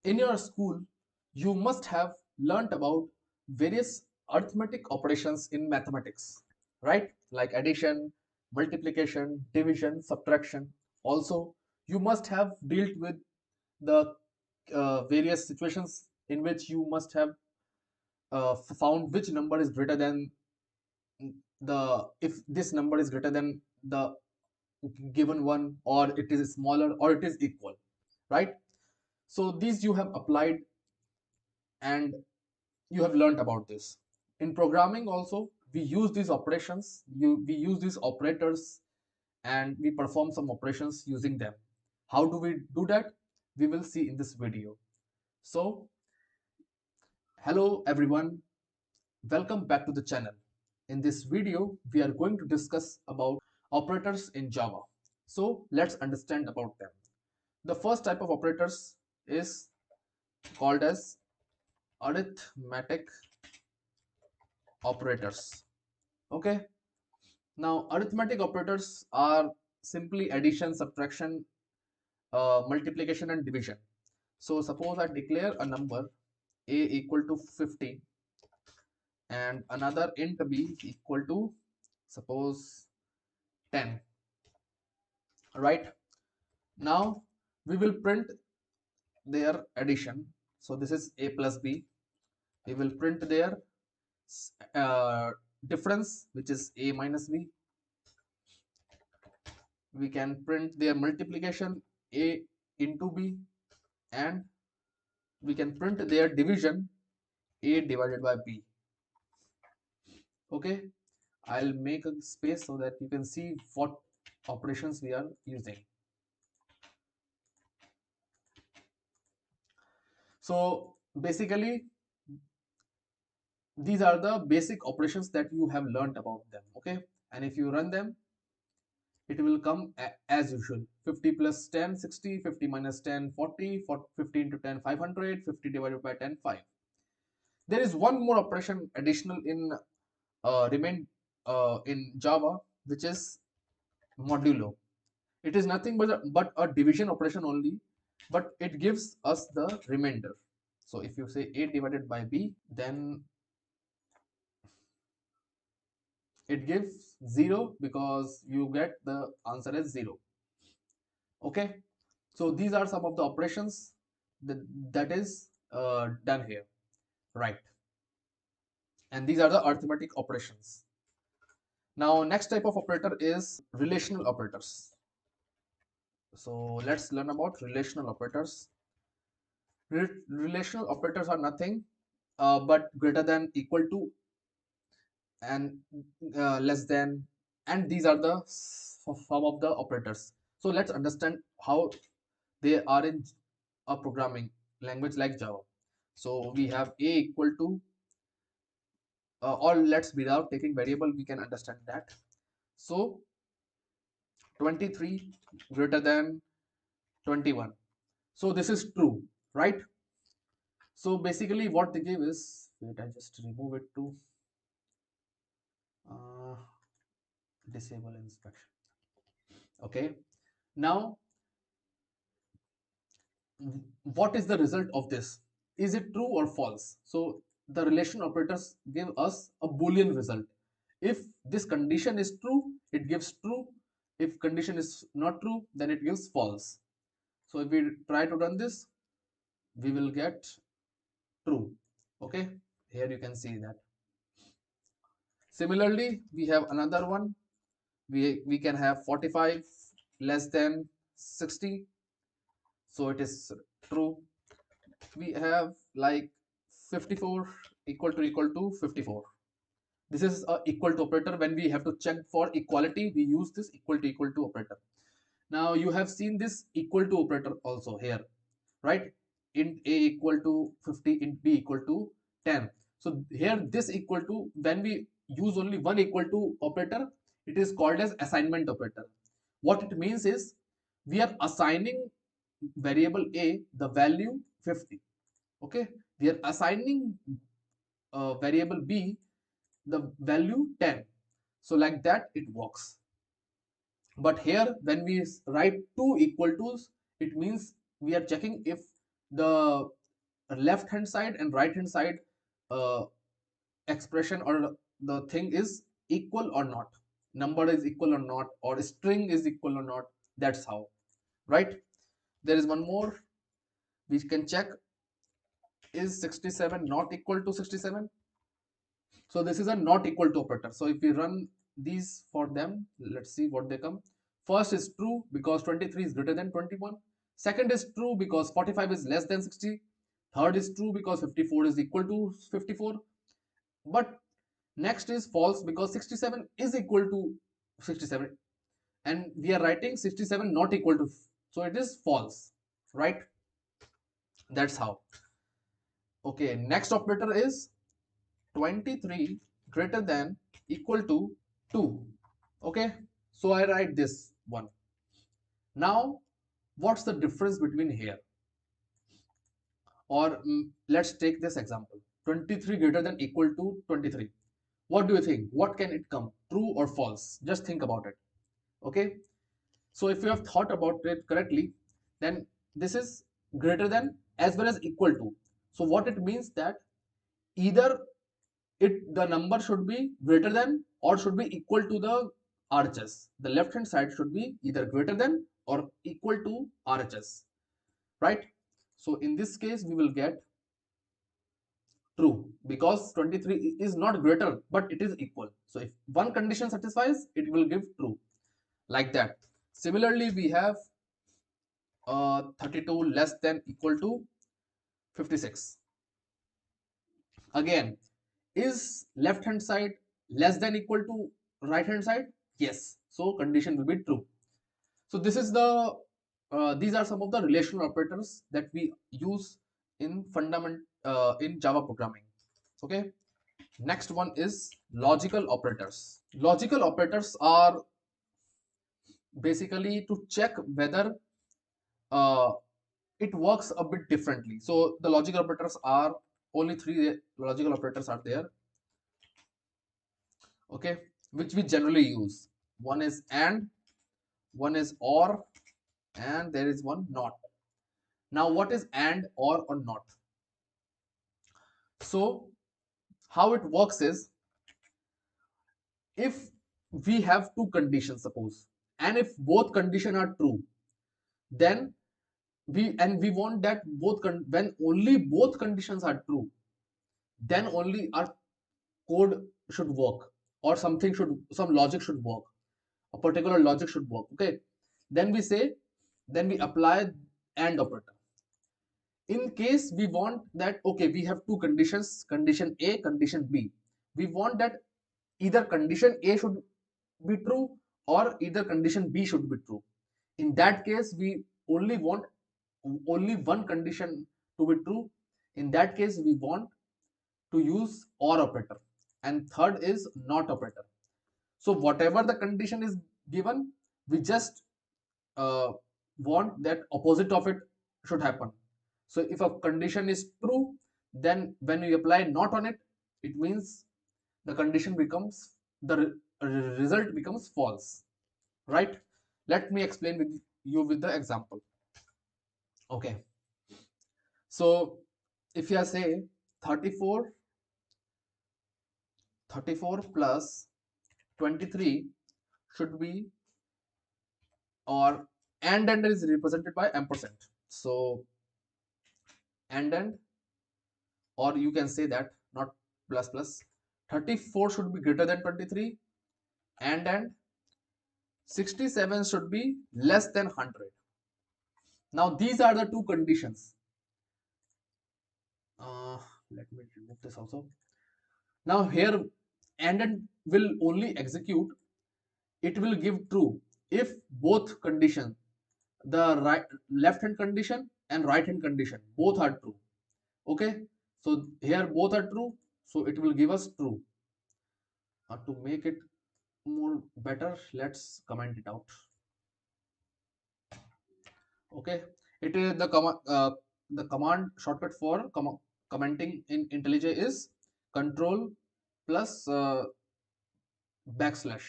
In your school, you must have learnt about various arithmetic operations in mathematics, right? Like addition, multiplication, division, subtraction. Also, you must have dealt with the various situations in which you must have found which number is greater than the if this number is greater than the given one, or it is smaller, or it is equal, right? So these you have applied, and you have learned about this. In programming also, we use these operations, we use these operators, and we perform some operations using them. How do we do that? We will see in this video. So hello everyone, welcome back to the channel. In this video, we are going to discuss about operators in Java. So let's understand about them. The first type of operators is called as arithmetic operators. Okay, now arithmetic operators are simply addition, subtraction, multiplication and division. So suppose I declare a number a equal to 50 and another int b equal to suppose 10, right? Now we will print their addition. So this is a plus b. We will print their uh, difference, which is a minus b. We can print their multiplication, a into b, and we can print their division, a divided by b. Okay, I'll make a space so that you can see what operations we are using. So basically, these are the basic operations that you have learned about them. Okay, and if you run them, it will come as usual: 50 plus 10 60, 50 minus 10 40, 50 into 10 500, 50 divided by 10 5. There is one more operation additional in remain in Java, which is modulo. It is nothing but a division operation only, but it gives us the remainder. So if you say a divided by b, then it gives 0 because you get the answer as 0. Okay, so these are some of the operations that is done here, right? And these are the arithmetic operations. Now next type of operator is relational operators. So let's learn about relational operators. Relational operators are nothing but greater than, equal to, and less than, and these are the some of the operators. So let's understand how they are in a programming language like Java. So we have a equal to, or let's, without taking variable, we can understand that. So 23 greater than 21. So this is true, right? So basically what they give is, wait, I just remove it to uh, disable inspection. Okay, now what is the result of this? Is it true or false? So the relation operators give us a boolean result. If this condition is true, it gives true. If condition is not true, then it gives false. So if we try to run this, we will get true. Okay, here you can see that. Similarly, we have another one. We can have 45 less than 60, so it is true. We have like 54 equal to 54. This is a equal to operator. When we have to check for equality, we use this equal to operator. Now you have seen this equal to operator also here, right? Int a equal to 50, int b equal to 10. So here this equal to, when we use only one equal to operator, it is called as assignment operator. What it means is, we are assigning variable a the value 50. Okay, we are assigning variable b the value 10. So like that it works. But here when we write two equal to's, it means we are checking if the left hand side and right hand side uh, expression or the thing is equal or not, number is equal or not, or string is equal or not. That's how, right? There is one more we can check. Is 67 not equal to 67? So this is a not equal to operator. So if we run these for them, let's see what they come. First is true because 23 is greater than 21. Second is true because 45 is less than 60. Third is true because 54 is equal to 54. But next is false because 67 is equal to 67. And we are writing 67 not equal to. So it is false, right? That's how. Okay, next operator is 23 greater than equal to 2. Okay, so I write this one. Now what's the difference between here? Or let's take this example, 23 greater than equal to 23. What do you think? What can it come, true or false? Just think about it. Okay, so if you have thought about it correctly, then this is greater than as well as equal to. So what it means that either the number should be greater than or should be equal to the RHS. The left hand side should be either greater than or equal to RHS, right? So in this case we will get true because 23 is not greater but it is equal. So if one condition satisfies, it will give true, like that. Similarly we have 32 less than equal to 56. Again, is left hand side less than equal to right hand side? Yes, so condition will be true. So this is the these are some of the relational operators that we use in in Java programming. Okay, next one is logical operators. Logical operators are basically to check whether uh, it works a bit differently. So the logical operators are only three logical operators are there. Okay, which we generally use. One is and, one is or, and there is one not. Now what is and, or not? So how it works is, if we have two conditions suppose, and if both conditions are true, then we want that when only both conditions are true, then only our code should work, or some logic should work, a particular logic should work. Okay, then we say, then we apply and operator. In case we want that, okay, we have two conditions, condition A, condition B. We want that either condition A should be true or either condition B should be true. In that case we only want only one condition to be true. In that case we want to use or operator, and third is not operator. So whatever the condition is given, we just uh, want that opposite of it should happen. So if a condition is true, then when we apply not on it, it means the condition becomes result becomes false, right? Let me explain with you with the example. Okay, so if you say 34 34 plus 23 should be, or and is represented by ampersand. So and, or you can say that not plus plus, 34 should be greater than 23, and 67 should be less than 100. Now these are the two conditions. Let me remove this also. Now here and will only execute, it will give true if both condition, the left hand condition and right hand condition, both are true. Okay, so here both are true, so it will give us true. To make it more better, let's comment it out. Okay, it is the command shortcut for commenting in IntelliJ is control plus backslash.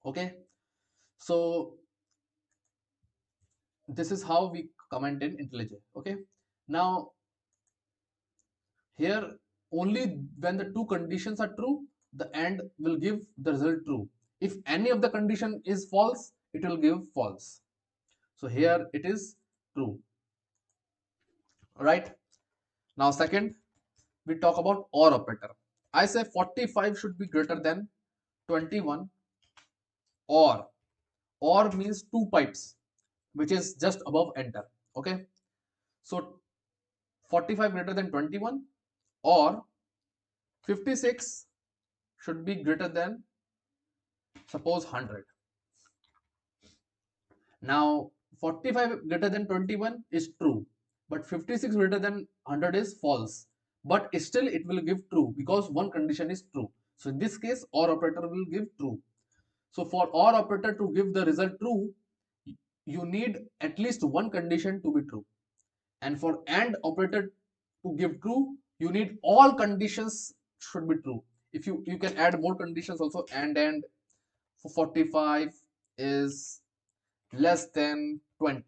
Okay, so this is how we comment in IntelliJ. Okay. Now here only when the two conditions are true, the AND will give the result true. If any of the condition is false, it will give false. So here it is true. Right. Now second, we talk about OR operator. I say 45 should be greater than 21, or means two pipes, which is just above enter. Okay. So 45 greater than 21, or 56 should be greater than, suppose, 100. Now 45 greater than 21 is true, but 56 greater than 100 is false. But still it will give true because one condition is true. So in this case, OR operator will give true. So for OR operator to give the result true, you need at least one condition to be true. And for AND operator to give true, you need all conditions should be true. If you can add more conditions also, and for 45 is less than 20.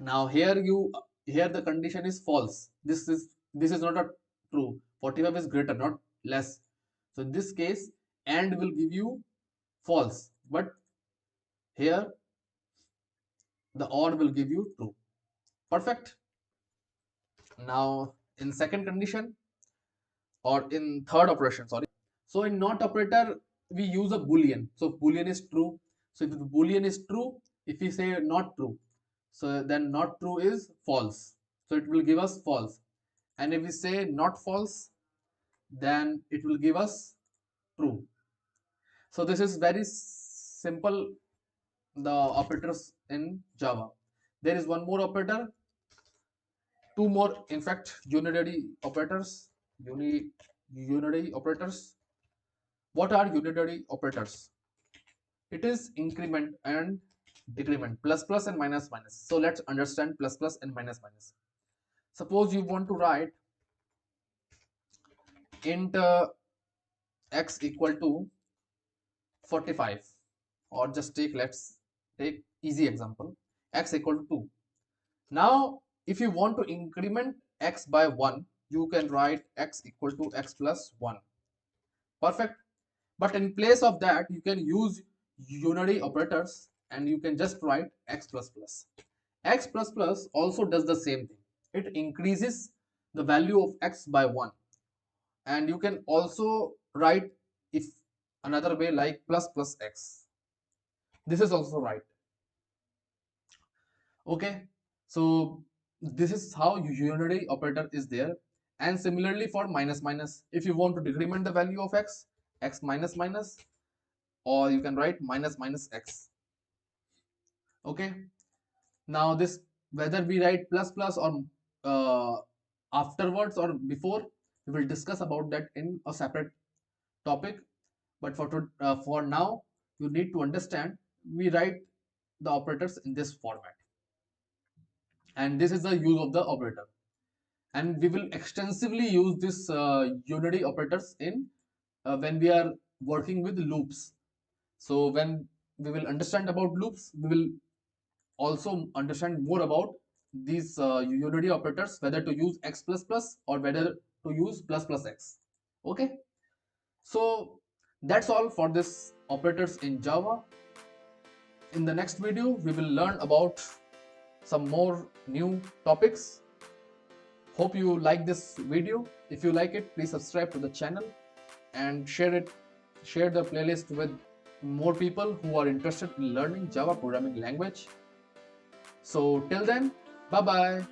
Now here the condition is false. This is not a true. 45 is greater, not less. So in this case, AND will give you false, but here the OR will give you true. Perfect. Now in second condition, or in third operation, sorry. So in NOT operator, we use a boolean. So boolean is true. So if the boolean is true, if we say not true, so then not true is false. So it will give us false. And if we say not false, then it will give us true. So this is very simple, the operators in Java. There is one more operator, two more, in fact, unary operators. Unary operators. What are unary operators? It is increment and decrement, plus plus and minus minus. So let's understand plus plus and minus minus. Suppose you want to write int x equal to 45, or just let's take easy example, x equal to 2. Now if you want to increment x by 1, you can write x equal to x plus 1. Perfect. But in place of that, you can use unary operators and you can just write x plus plus. X plus plus also does the same thing. It increases the value of x by 1. And you can also write if another way, like plus plus x. This is also right. Okay. So this is how unary operator is there. And similarly for minus minus, if you want to decrement the value of x, x minus minus, or you can write minus minus x. Okay. Now this, whether we write plus plus or afterwards or before, we will discuss about that in a separate topic. But for now, you need to understand, we write the operators in this format, and this is the use of the operator. And we will extensively use this unary operators in when we are working with loops. So when we will understand about loops, we will also understand more about these unary operators, whether to use x plus plus or whether to use plus plus x. Okay. So that's all for this operators in Java. In the next video, we will learn about some more new topics. Hope you like this video. If you like it, please subscribe to the channel and share the playlist with more people who are interested in learning Java programming language. So till then, bye bye.